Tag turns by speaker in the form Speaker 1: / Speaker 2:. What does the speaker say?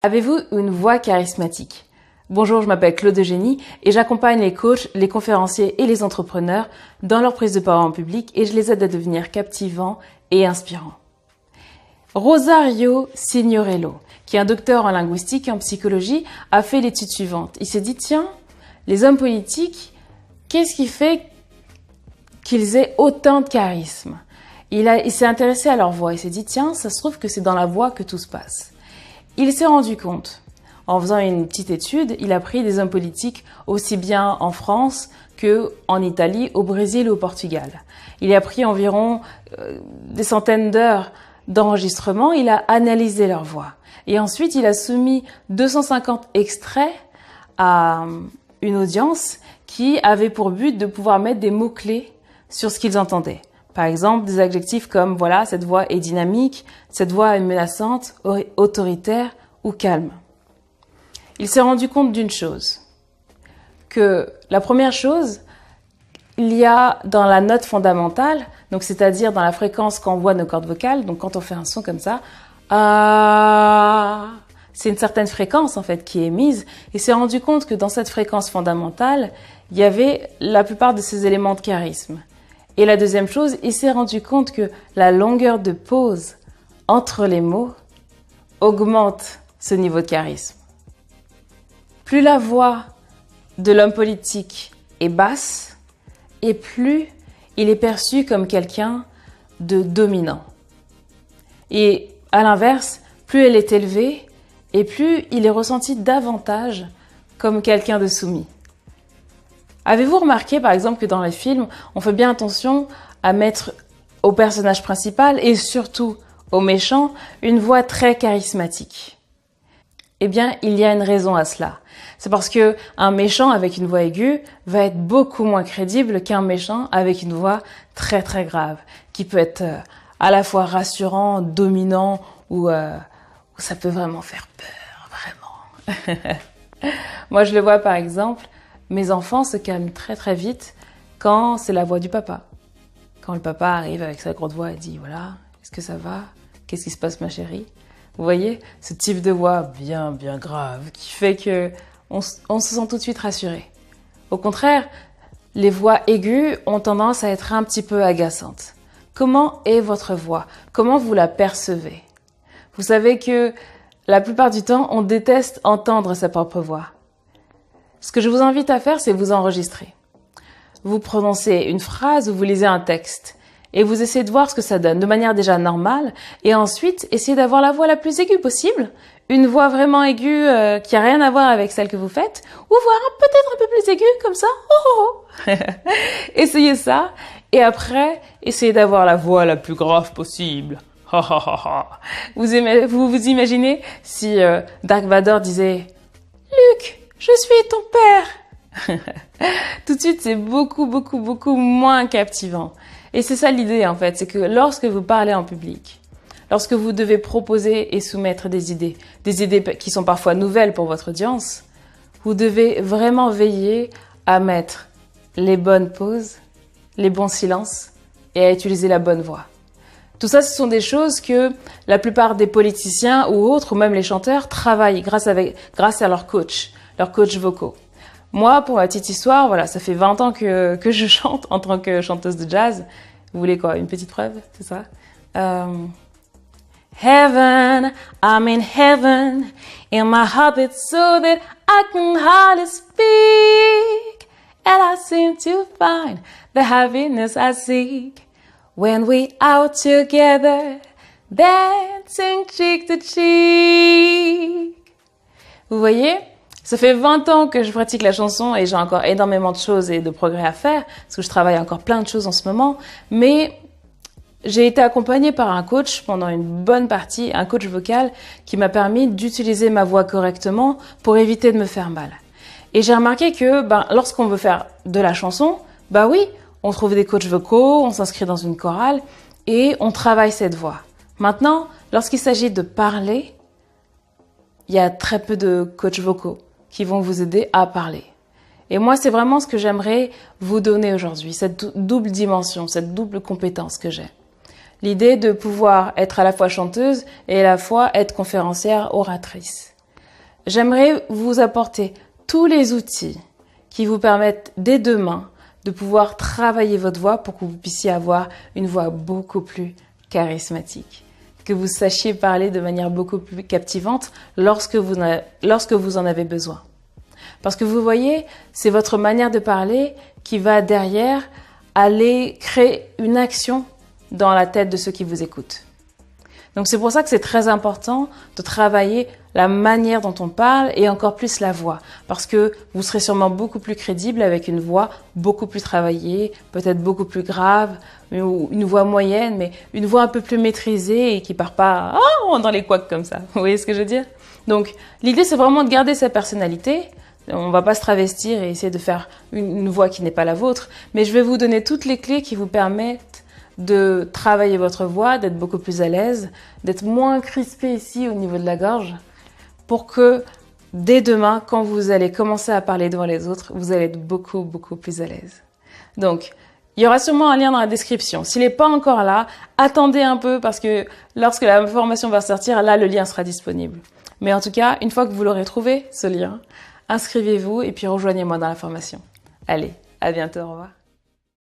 Speaker 1: Avez-vous une voix charismatique? Bonjour, je m'appelle Claude Eugénie et j'accompagne les coachs, les conférenciers et les entrepreneurs dans leur prise de parole en public et je les aide à devenir captivants et inspirants. Rosario Signorello, qui est un docteur en linguistique et en psychologie, a fait l'étude suivante. Il s'est dit, tiens, les hommes politiques, qu'est-ce qui fait qu'ils aient autant de charisme? Il s'est intéressé à leur voix. Il s'est dit, tiens, ça se trouve que c'est dans la voix que tout se passe. Il s'est rendu compte, en faisant une petite étude, il a pris des hommes politiques aussi bien en France qu'en Italie, au Brésil et au Portugal. Il a pris environ des centaines d'heures d'enregistrement, il a analysé leur voix. Et ensuite, il a soumis 250 extraits à une audience qui avait pour but de pouvoir mettre des mots-clés sur ce qu'ils entendaient. Par exemple, des adjectifs comme, voilà, cette voix est dynamique, cette voix est menaçante, autoritaire ou calme. Il s'est rendu compte d'une chose, que la première chose, il y a dans la note fondamentale, donc c'est-à-dire dans la fréquence qu'envoient nos cordes vocales, donc quand on fait un son comme ça, c'est une certaine fréquence en fait qui est émise, et s'est rendu compte que dans cette fréquence fondamentale, il y avait la plupart de ces éléments de charisme. Et la deuxième chose, il s'est rendu compte que la longueur de pause entre les mots augmente ce niveau de charisme. Plus la voix de l'homme politique est basse, et plus il est perçu comme quelqu'un de dominant. Et à l'inverse, plus elle est élevée, et plus il est ressenti davantage comme quelqu'un de soumis. Avez-vous remarqué, par exemple, que dans les films, on fait bien attention à mettre au personnage principal et surtout au méchant une voix très charismatique? Eh bien, il y a une raison à cela. C'est parce que un méchant avec une voix aiguë va être beaucoup moins crédible qu'un méchant avec une voix très très grave, qui peut être à la fois rassurant, dominant ou ça peut vraiment faire peur, vraiment. Moi, je le vois par exemple. Mes enfants se calment très très vite quand c'est la voix du papa. Quand le papa arrive avec sa grande voix et dit « Voilà, est-ce que ça va? Qu'est-ce qui se passe ma chérie ?» Vous voyez, ce type de voix bien grave qui fait que on se sent tout de suite rassuré. Au contraire, les voix aiguës ont tendance à être un petit peu agaçantes. Comment est votre voix? Comment vous la percevez? Vous savez que la plupart du temps, on déteste entendre sa propre voix. Ce que je vous invite à faire, c'est vous enregistrer. Vous prononcez une phrase ou vous lisez un texte et vous essayez de voir ce que ça donne de manière déjà normale et ensuite essayez d'avoir la voix la plus aiguë possible, une voix vraiment aiguë qui a rien à voir avec celle que vous faites ou voire peut-être un peu plus aiguë comme ça. Essayez ça et après, essayez d'avoir la voix la plus grave possible. Vous imaginez si Dark Vador disait « Luke, je suis ton père !» Tout de suite, c'est beaucoup moins captivant. Et c'est ça l'idée, en fait, c'est que lorsque vous parlez en public, lorsque vous devez proposer et soumettre des idées qui sont parfois nouvelles pour votre audience, vous devez vraiment veiller à mettre les bonnes pauses, les bons silences et à utiliser la bonne voix. Tout ça, ce sont des choses que la plupart des politiciens ou autres, ou même les chanteurs, travaillent grâce à leurs coachs vocaux. Moi, pour ma petite histoire, voilà, ça fait 20 ans que je chante en tant que chanteuse de jazz. Vous voulez quoi? Une petite preuve? C'est ça? Heaven, I'm in heaven, in my heart it's so that I can hardly speak, and I seem to find the happiness I seek when we out together, dancing cheek to cheek. Vous voyez? Ça fait 20 ans que je pratique la chanson et j'ai encore énormément de choses et de progrès à faire parce que je travaille encore plein de choses en ce moment. Mais j'ai été accompagnée par un coach pendant une bonne partie, un coach vocal qui m'a permis d'utiliser ma voix correctement pour éviter de me faire mal. Et j'ai remarqué que lorsqu'on veut faire de la chanson, oui, on trouve des coachs vocaux, on s'inscrit dans une chorale et on travaille cette voix. Maintenant, lorsqu'il s'agit de parler, il y a très peu de coachs vocaux qui vont vous aider à parler. Et moi, c'est vraiment ce que j'aimerais vous donner aujourd'hui, cette double dimension, cette double compétence que j'ai. L'idée de pouvoir être à la fois chanteuse et à la fois être conférencière, oratrice. j'aimerais vous apporter tous les outils qui vous permettent dès demain de pouvoir travailler votre voix pour que vous puissiez avoir une voix beaucoup plus charismatique, que vous sachiez parler de manière beaucoup plus captivante lorsque vous en avez besoin. Parce que vous voyez, c'est votre manière de parler qui va derrière aller créer une action dans la tête de ceux qui vous écoutent. Donc c'est pour ça que c'est très important de travailler la manière dont on parle et encore plus la voix. Parce que vous serez sûrement beaucoup plus crédible avec une voix beaucoup plus travaillée, peut-être beaucoup plus grave, ou une voix moyenne, mais une voix un peu plus maîtrisée et qui part pas dans les couacs comme ça. Vous voyez ce que je veux dire? Donc l'idée c'est vraiment de garder sa personnalité. On va pas se travestir et essayer de faire une voix qui n'est pas la vôtre, mais je vais vous donner toutes les clés qui vous permettent de travailler votre voix, d'être beaucoup plus à l'aise, d'être moins crispé ici au niveau de la gorge, pour que dès demain, quand vous allez commencer à parler devant les autres, vous allez être beaucoup, beaucoup plus à l'aise. Donc, il y aura sûrement un lien dans la description. S'il n'est pas encore là, attendez un peu parce que lorsque la formation va sortir, là, le lien sera disponible. Mais en tout cas, une fois que vous l'aurez trouvé, ce lien, inscrivez-vous et puis rejoignez-moi dans la formation. Allez, à bientôt, au revoir.